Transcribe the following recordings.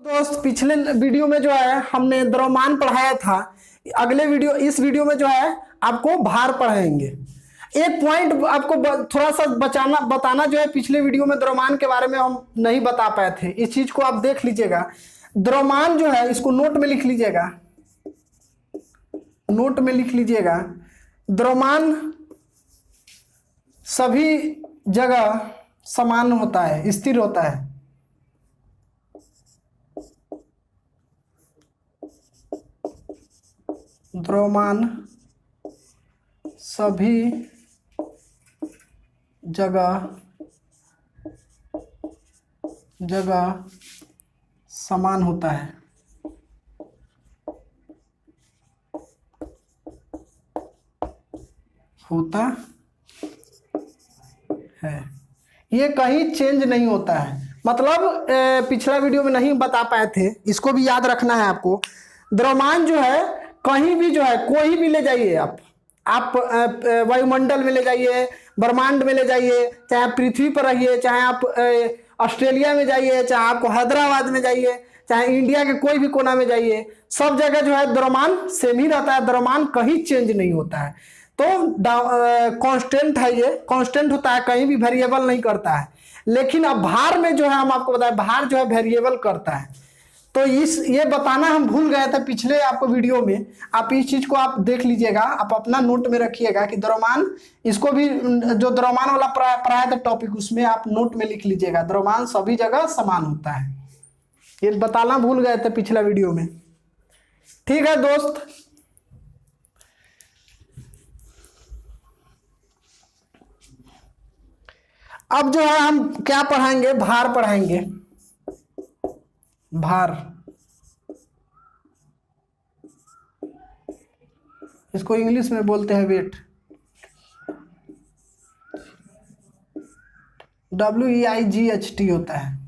दोस्त पिछले वीडियो में जो है हमने द्रव्यमान पढ़ाया था। अगले वीडियो इस वीडियो में जो है आपको भार पढ़ाएंगे। एक पॉइंट आपको थोड़ा सा बताना जो है, पिछले वीडियो में द्रव्यमान के बारे में हम नहीं बता पाए थे। इस चीज को आप देख लीजिएगा। द्रव्यमान जो है इसको नोट में लिख लीजिएगा, नोट में लिख लीजिएगा। द्रव्यमान सभी जगह समान होता है, स्थिर होता है। द्रव्यमान सभी जगह समान होता है। ये कहीं चेंज नहीं होता है। मतलब पिछला वीडियो में नहीं बता पाए थे, इसको भी याद रखना है आपको। द्रव्यमान जो है कहीं भी जो है, कोई भी ले जाइए आप वायुमंडल में ले जाइए, ब्रह्मांड में ले जाइए, चाहे आप पृथ्वी पर रहिए, चाहे आप ऑस्ट्रेलिया में जाइए, चाहे आपको हैदराबाद में जाइए, चाहे इंडिया के कोई भी कोना में जाइए, सब जगह जो है द्रव्यमान सेम ही रहता है। द्रव्यमान कहीं चेंज नहीं होता है। तो कांस्टेंट है, ये कांस्टेंट होता है, कहीं भी वेरिएबल नहीं करता है। लेकिन अब भार में जो है हम आपको बताएं, भार जो है वेरिएबल करता है। तो ये बताना हम भूल गए थे पिछले आपको वीडियो में। आप इस चीज को आप देख लीजिएगा, आप अपना नोट में रखिएगा कि द्रव्यमान, इसको भी जो द्रव्यमान वाला पढ़ाया था टॉपिक, उसमें आप नोट में लिख लीजिएगा। द्रव्यमान सभी जगह समान होता है, ये बताना भूल गए थे पिछला वीडियो में। ठीक है दोस्त, अब जो है हम क्या पढ़ाएंगे, भार पढ़ाएंगे। भार, इसको इंग्लिश में बोलते हैं वेट। WEIGHT होता है,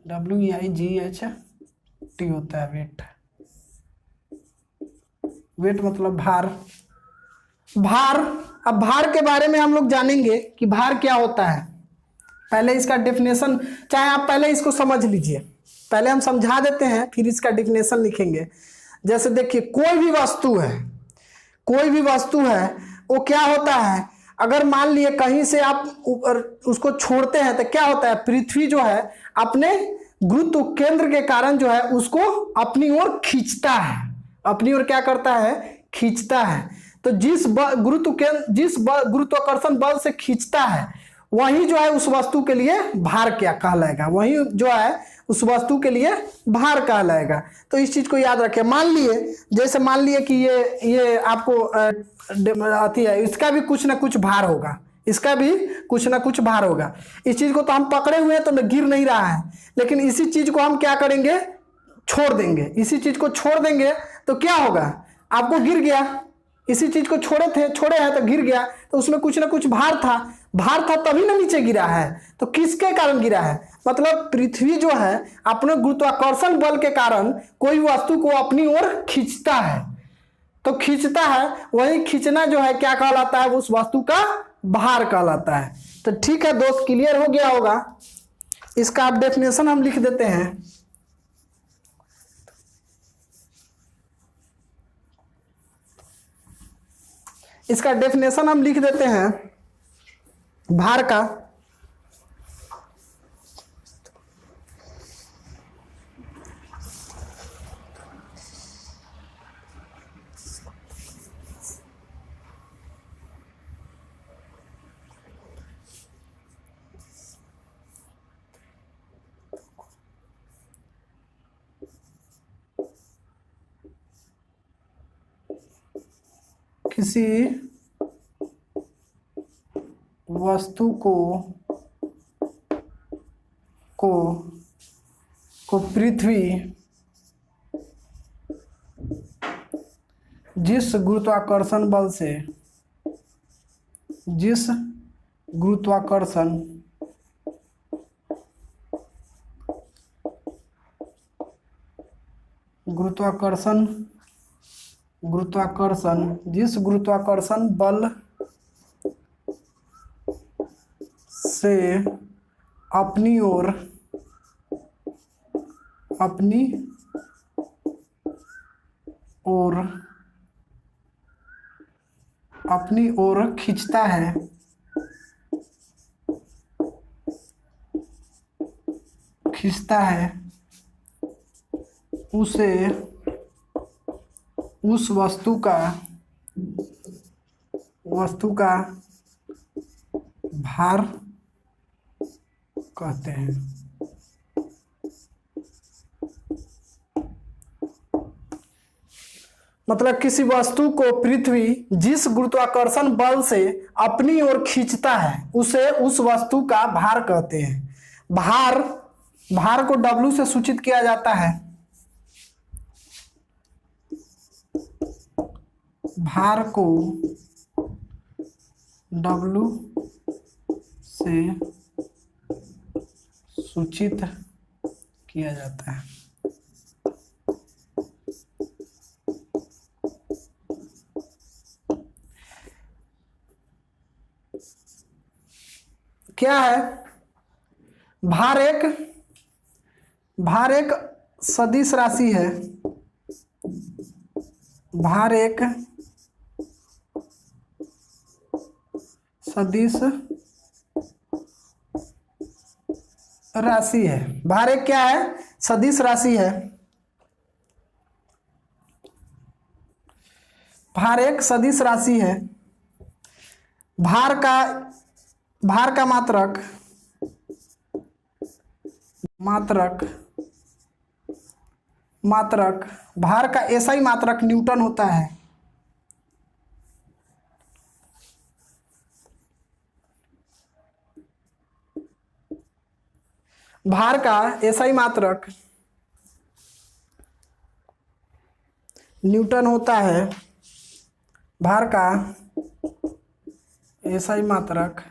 WEIGHT होता है वेट। वेट मतलब भार। भार, अब भार के बारे में हम लोग जानेंगे कि भार क्या होता है। पहले इसका डेफिनेशन, चाहे आप पहले इसको समझ लीजिए, पहले हम समझा देते हैं फिर इसका डेफिनेशन लिखेंगे। जैसे देखिए, कोई भी वस्तु है वो क्या होता है, अगर मान लिए कहीं से आप उसको छोड़ते हैं तो क्या होता है, पृथ्वी जो है अपने गुरुत्व केंद्र के कारण जो है उसको अपनी ओर खींचता है। अपनी ओर क्या करता है, खींचता है। तो जिस गुरुत्वाकर्षण बल से खींचता है, वही जो है उस वस्तु के लिए भार क्या कहलाएगा, वही जो है उस वस्तु के लिए भार कहलाएगा। तो इस चीज को याद रखें। मान लिए, जैसे मान लिए कि ये आपको आती है, इसका भी कुछ ना कुछ भार होगा, इसका भी कुछ ना कुछ भार होगा। इस चीज को तो हम पकड़े हुए हैं तो गिर नहीं रहा है, लेकिन इसी चीज को हम क्या करेंगे, छोड़ देंगे। इसी चीज को छोड़ देंगे तो क्या होगा, आपको गिर गया। इसी चीज को छोड़े हैं तो गिर गया, तो उसमें कुछ ना कुछ भार था तभी ना नीचे गिरा है। तो किसके कारण गिरा है, मतलब पृथ्वी जो है अपने गुरुत्वाकर्षण बल के कारण कोई वस्तु को अपनी ओर खींचता है। तो खींचता है, वही खींचना जो है क्या कहलाता है, उस वस्तु का भार कहलाता है। तो ठीक है दोस्त, क्लियर हो गया होगा। इसका आप डेफिनेशन हम लिख देते हैं। इसका डेफिनेशन हम लिख देते हैं भार का। किसी वस्तु को पृथ्वी जिस गुरुत्वाकर्षण जिस गुरुत्वाकर्षण बल से अपनी ओर अपनी ओर खींचता है, उसे उस वस्तु का भार कहते हैं। मतलब किसी वस्तु को पृथ्वी जिस गुरुत्वाकर्षण बल से अपनी ओर खींचता है उसे उस वस्तु का भार कहते हैं। भार को W से सूचित किया जाता है। भार को W से सूचित किया जाता है। क्या है? भार एक सदिश राशि है। भार एक सदिश राशि है। भार एक क्या है? सदिश राशि है। भार एक सदिश राशि है। भार का मात्रक भार का ऐसा ही मात्रक न्यूटन होता है। भार का ऐसा ही मात्रक न्यूटन होता है। भार का ऐसा ही मात्रक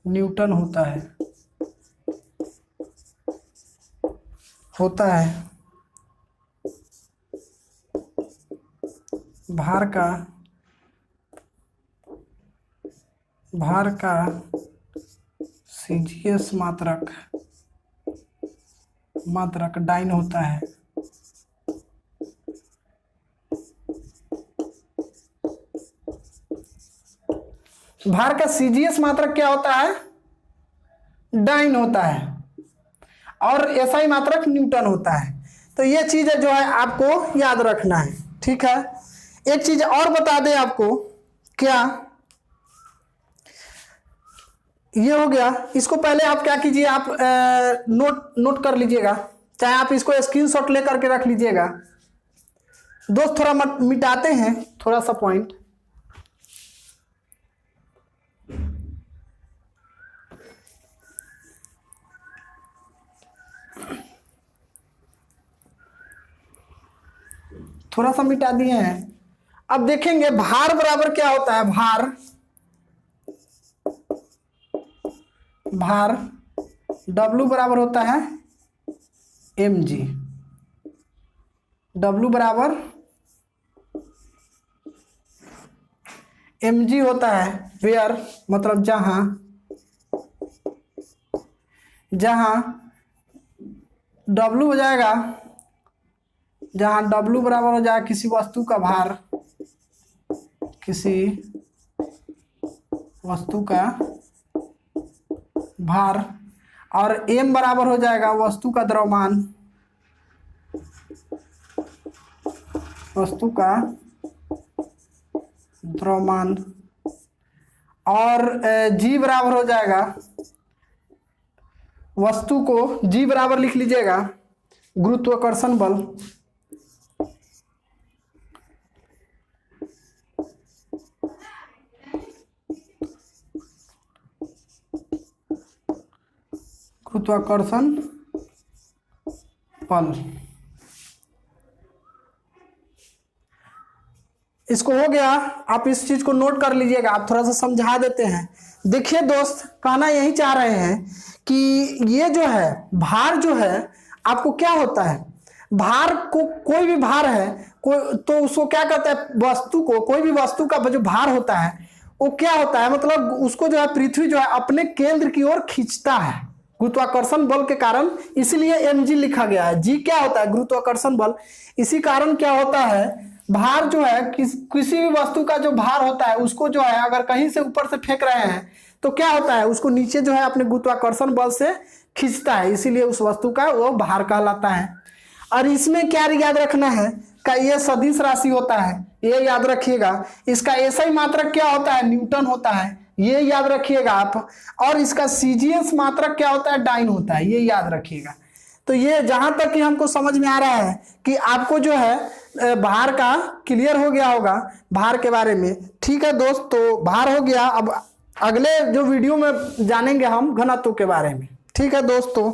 न्यूटन होता है। भार का सीजीएस मात्रक डाइन होता है। भार का सीजीएस मात्रक क्या होता है? डाइन होता है। और ऐसा ही मात्रक न्यूटन होता है। तो ये चीज जो है आपको याद रखना है। ठीक है। एक चीज और बता दें आपको, क्या ये हो गया। इसको पहले आप क्या कीजिए, आप नोट कर लीजिएगा, चाहे आप इसको स्क्रीनशॉट लेकर के रख लीजिएगा। दोस्त थोड़ा मिटाते हैं थोड़ा सा पॉइंट। थोड़ा सा मिटा दिए हैं। अब देखेंगे भार बराबर क्या होता है। भार W बराबर होता है mg। W बराबर mg होता है। वेयर मतलब जहां W हो जाएगा, जहां W बराबर हो जाएगा किसी वस्तु का भार, और m बराबर हो जाएगा वस्तु का द्रव्यमान, और g बराबर हो जाएगा वस्तु को g बराबर लिख लीजिएगा गुरुत्वाकर्षण बल। गुरुत्वाकर्षण बल इसको हो गया। आप इस चीज को नोट कर लीजिएगा। आप थोड़ा सा समझा देते हैं। देखिए दोस्त, कहना यही चाह रहे हैं कि ये जो है भार जो है आपको क्या होता है। भार को कोई भी भार है तो उसको क्या कहते हैं, वस्तु को, कोई भी वस्तु का जो भार होता है वो क्या होता है, मतलब उसको जो है पृथ्वी जो है अपने केंद्र की ओर खींचता है गुरुत्वाकर्षण बल के कारण, इसीलिए mg लिखा गया है। g क्या होता है, गुरुत्वाकर्षण बल। इसी कारण क्या होता है, भार जो है किसी भी वस्तु का जो भार होता है उसको जो है अगर कहीं से ऊपर से फेंक रहे हैं तो क्या होता है, उसको नीचे जो है अपने गुरुत्वाकर्षण बल से खींचता है, इसीलिए उस वस्तु का वो भार कहलाता है। और इसमें क्या याद रखना है का ये सदिश राशि होता है, ये याद रखिएगा। इसका एसआई मात्रक क्या होता है, न्यूटन होता है, ये याद रखिएगा आप। और इसका सीजीएस मात्रक क्या होता है, डाइन होता है, ये याद रखिएगा। तो ये जहां तक कि हमको समझ में आ रहा है कि आपको जो है भार का क्लियर हो गया होगा, भार के बारे में। ठीक है दोस्त, तो भार हो गया। अब अगले जो वीडियो में जानेंगे हम घनत्व के बारे में। ठीक है दोस्तों।